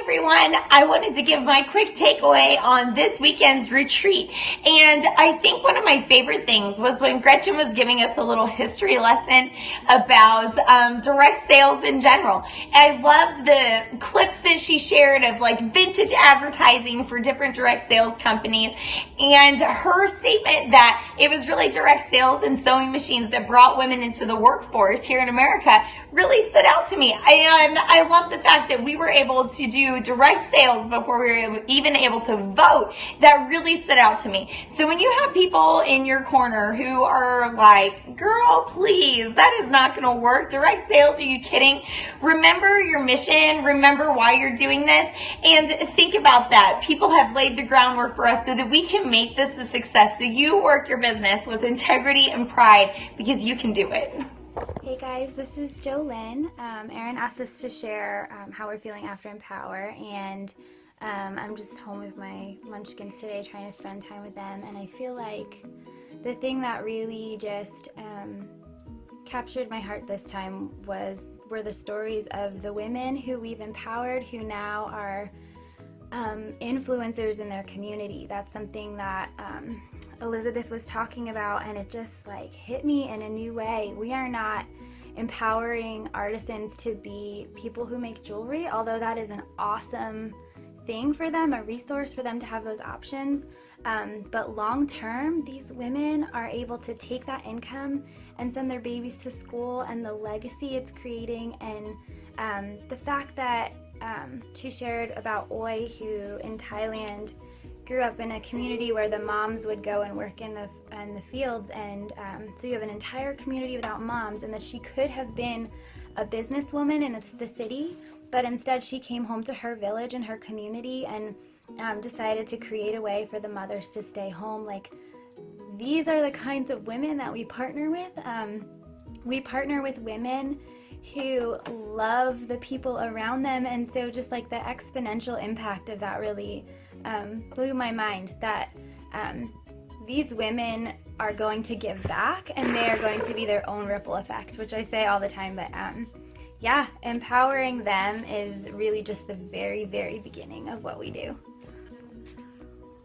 everyone. I wanted to give my quick takeaway on this weekend's retreat. And I think one of my favorite things was when Gretchen was giving us a little history lesson about direct sales in general. I loved the clips that she shared of like vintage advertising for different direct sales companies, and her statement that it was really direct sales and sewing machines that brought women into the workforce here in America really stood out to me. And I love the fact that we were able to do direct sales before we were even able to vote. That really stood out to me. So when you have people in your corner who are like, girl, please, that is not going to work. Direct sales, are you kidding? Remember your mission. Remember why you're doing this. And think about that. People have laid the groundwork for us so that we can make this a success. So you work your business with integrity and pride because you can do it. Hey guys, this is Jolynn. Erin asked us to share how we're feeling after Empower, and I'm just home with my munchkins today trying to spend time with them, and I feel like the thing that really just captured my heart this time were the stories of the women who we've empowered who now are influencers in their community. That's something that Elizabeth was talking about, and it just like hit me in a new way. We are not empowering artisans to be people who make jewelry, although that is an awesome thing for them, a resource for them to have those options. But long term, these women are able to take that income and send their babies to school, and the legacy it's creating, and the fact that she shared about Oi, who in Thailand grew up in a community where the moms would go and work in the fields, and so you have an entire community without moms, and that she could have been a businesswoman in the city, but instead she came home to her village and her community and decided to create a way for the mothers to stay home. Like, these are the kinds of women that we partner with. We partner with women who love the people around them, and so just like the exponential impact of that really blew my mind, that these women are going to give back, and they are going to be their own ripple effect, which I say all the time, but yeah, empowering them is really just the very, very beginning of what we do.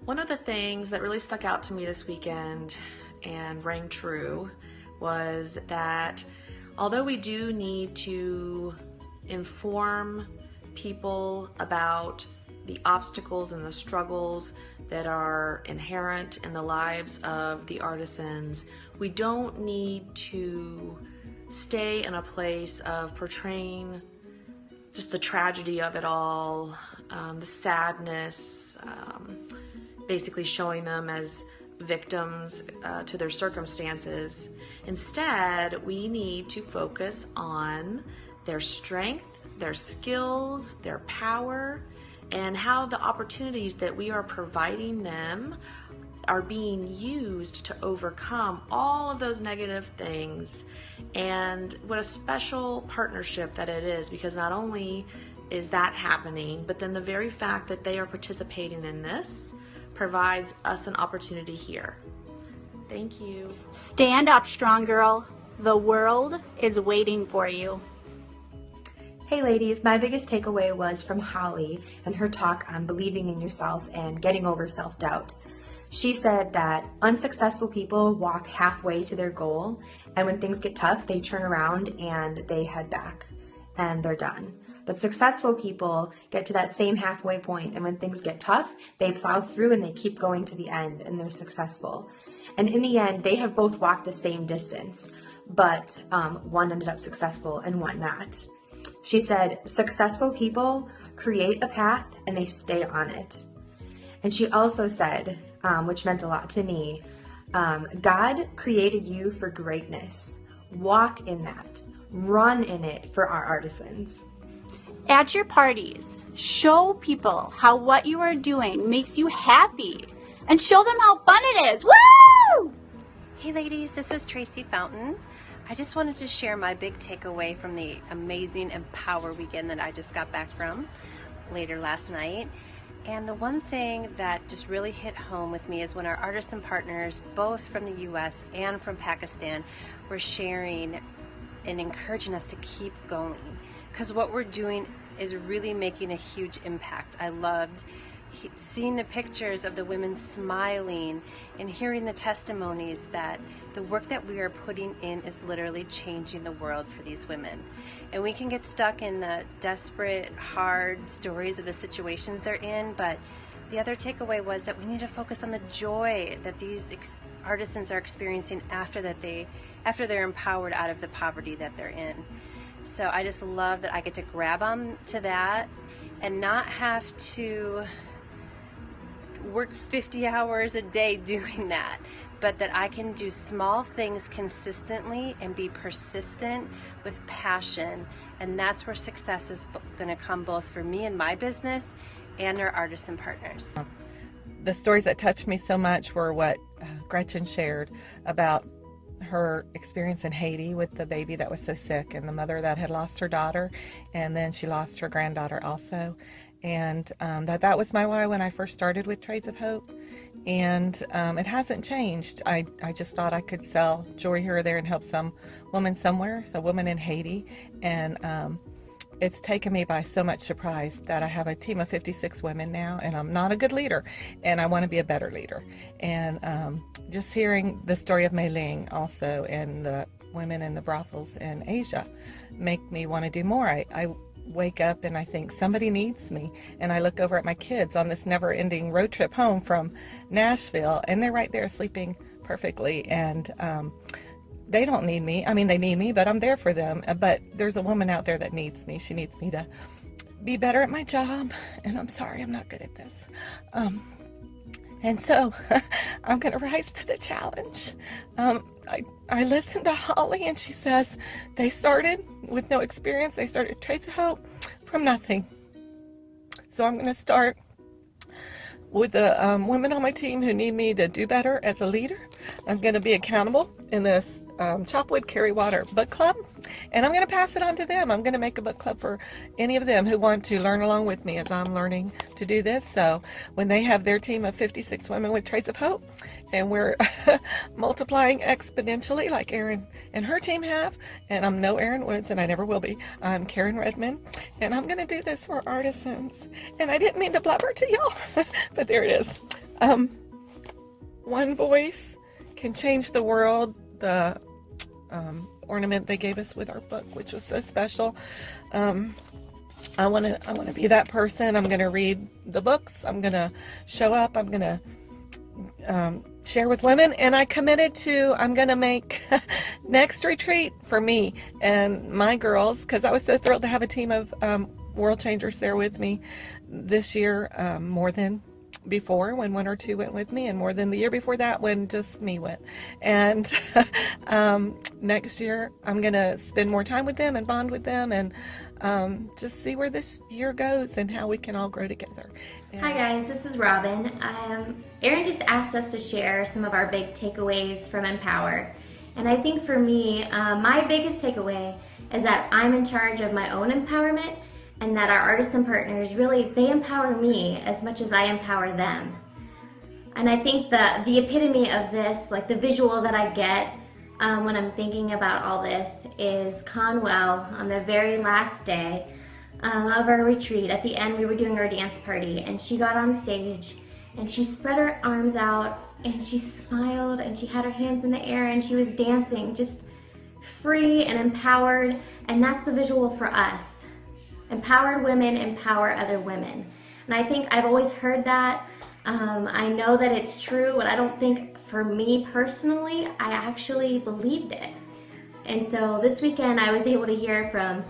One of the things that really stuck out to me this weekend and rang true was that although we do need to inform people about the obstacles and the struggles that are inherent in the lives of the artisans, we don't need to stay in a place of portraying just the tragedy of it all, the sadness, basically showing them as victims to their circumstances. Instead, we need to focus on their strength, their skills, their power, and how the opportunities that we are providing them are being used to overcome all of those negative things. And what a special partnership that it is, because not only is that happening, but then the very fact that they are participating in this provides us an opportunity here. Thank you. Stand up, strong girl. The world is waiting for you. Hey ladies, my biggest takeaway was from Holly and her talk on believing in yourself and getting over self-doubt. She said that unsuccessful people walk halfway to their goal, and when things get tough, they turn around and they head back and they're done. But successful people get to that same halfway point, and when things get tough, they plow through and they keep going to the end, and they're successful. And in the end, they have both walked the same distance, but one ended up successful and one not. She said, successful people create a path and they stay on it. And she also said, which meant a lot to me, God created you for greatness. Walk in that. Run in it for our artisans. At your parties, show people how what you are doing makes you happy, and show them how fun it is. Woo! Hey ladies, this is Tracy Fountain. I just wanted to share my big takeaway from the amazing Empower weekend that I just got back from later last night. And the one thing that just really hit home with me is when our artisan partners, both from the US and from Pakistan, were sharing and encouraging us to keep going. Because what we're doing is really making a huge impact. I loved seeing the pictures of the women smiling and hearing the testimonies that the work that we are putting in is literally changing the world for these women. And we can get stuck in the desperate, hard stories of the situations they're in, but the other takeaway was that we need to focus on the joy that these artisans are experiencing after they're empowered out of the poverty that they're in. So I just love that I get to grab on to that and not have to work 50 hours a day doing that, but that I can do small things consistently and be persistent with passion. And that's where success is going to come, both for me and my business and our artisan partners. The stories that touched me so much were what Gretchen shared about her experience in Haiti with the baby that was so sick, and the mother that had lost her daughter, and then she lost her granddaughter also. And that was my why when I first started with Trades of Hope, and it hasn't changed. I just thought I could sell jewelry here or there and help some woman somewhere, a woman in Haiti, and it's taken me by so much surprise that I have a team of 56 women now, and I'm not a good leader, and I want to be a better leader. And just hearing the story of Mei Ling also, and the women in the brothels in Asia, make me want to do more. I wake up and I think somebody needs me, and I look over at my kids on this never-ending road trip home from Nashville, and they're right there sleeping perfectly, and they don't need me. I mean, they need me, but I'm there for them. But there's a woman out there that needs me. She needs me to be better at my job, and I'm sorry I'm not good at this. And so I'm going to rise to the challenge. I listened to Holly, and she says they started with no experience. They started Trades of Hope from nothing. So I'm going to start with the women on my team who need me to do better as a leader. I'm going to be accountable in this Chop Wood, Carry Water book club, and I'm going to pass it on to them. I'm going to make a book club for any of them who want to learn along with me as I'm learning to do this. So when they have their team of 56 women with Trades of Hope, and we're multiplying exponentially like Erin and her team have, and I'm no Erin Woods, and I never will be. I'm Karen Redmond, and I'm going to do this for artisans. And I didn't mean to blabber to y'all, but there it is. One voice can change the world. The ornament they gave us with our book, which was so special. I want to be that person. I'm going to read the books. I'm going to show up. I'm going to share with women, and I committed to I'm going to make next retreat for me and my girls, because I was so thrilled to have a team of world changers there with me this year, more than before when one or two went with me, and more than the year before that when just me went. And next year I'm going to spend more time with them and bond with them, and just see where this year goes and how we can all grow together. And hi guys, this is Robin. Erin just asked us to share some of our big takeaways from Empower. And I think for me, my biggest takeaway is that I'm in charge of my own empowerment, and that our artisan partners really, they empower me as much as I empower them. And I think the epitome of this, like the visual that I get when I'm thinking about all this, is Conwell on the very last day of our retreat. At the end, we were doing our dance party, and she got on stage and she spread her arms out and she smiled and she had her hands in the air and she was dancing, just free and empowered. And that's the visual for us. Empowered women empower other women. And I think I've always heard that. I know that it's true, but I don't think for me personally, I actually believed it. And so this weekend I was able to hear from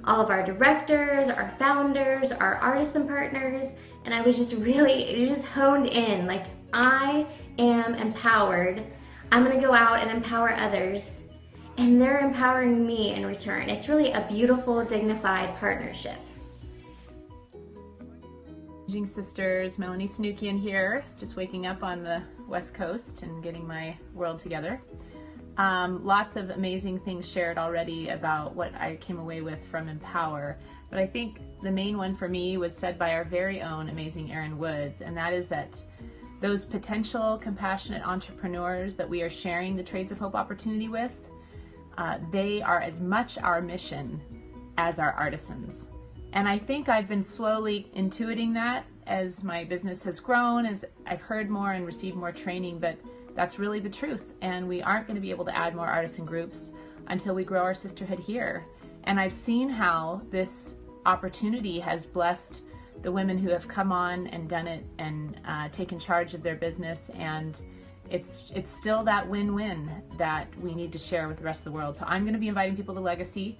all of our directors, our founders, our artisan partners, and I was just really, just honed in, like, I am empowered. I'm gonna go out and empower others, and they're empowering me in return. It's really a beautiful, dignified partnership. Sisters, Melanie Sanukian here, just waking up on the West Coast and getting my world together. Lots of amazing things shared already about what I came away with from Empower, but I think the main one for me was said by our very own amazing Erin Woods, and that is that those potential compassionate entrepreneurs that we are sharing the Trades of Hope opportunity with, they are as much our mission as our artisans. And I think I've been slowly intuiting that as my business has grown, as I've heard more and received more training, but that's really the truth. And we aren't going to be able to add more artisan groups until we grow our sisterhood here. And I've seen how this opportunity has blessed the women who have come on and done it and taken charge of their business, and it's still that win-win that we need to share with the rest of the world. So I'm going to be inviting people to Legacy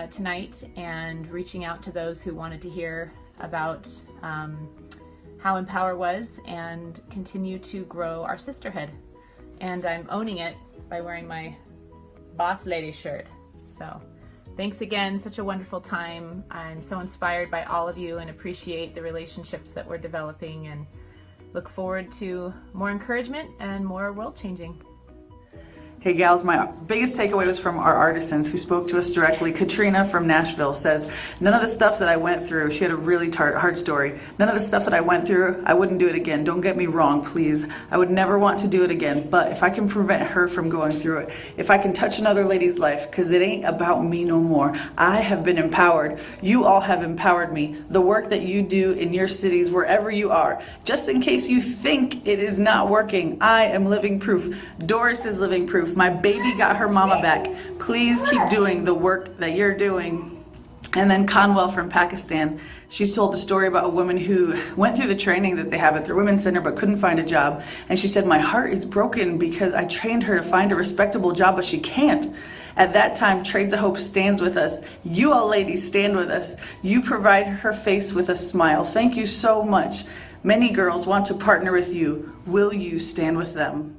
tonight and reaching out to those who wanted to hear about how Empower was and continue to grow our sisterhood. And I'm owning it by wearing my Boss Lady shirt. So thanks again, such a wonderful time. I'm so inspired by all of you and appreciate the relationships that we're developing, and look forward to more encouragement and more world changing. Hey gals, my biggest takeaway was from our artisans who spoke to us directly. Katrina from Nashville says, none of the stuff that I went through, she had a really hard story, none of the stuff that I went through, I wouldn't do it again. Don't get me wrong, please. I would never want to do it again, but if I can prevent her from going through it, if I can touch another lady's life, because it ain't about me no more. I have been empowered. You all have empowered me. The work that you do in your cities, wherever you are, just in case you think it is not working, I am living proof. Doris is living proof. My baby got her mama back. Please keep doing the work that you're doing. And then Conwell from Pakistan, she told a story about a woman who went through the training that they have at their women's center but couldn't find a job. And she said, my heart is broken because I trained her to find a respectable job, but she can't. At that time, Trades of Hope stands with us. You all ladies stand with us. You provide her face with a smile. Thank you so much. Many girls want to partner with you. Will you stand with them?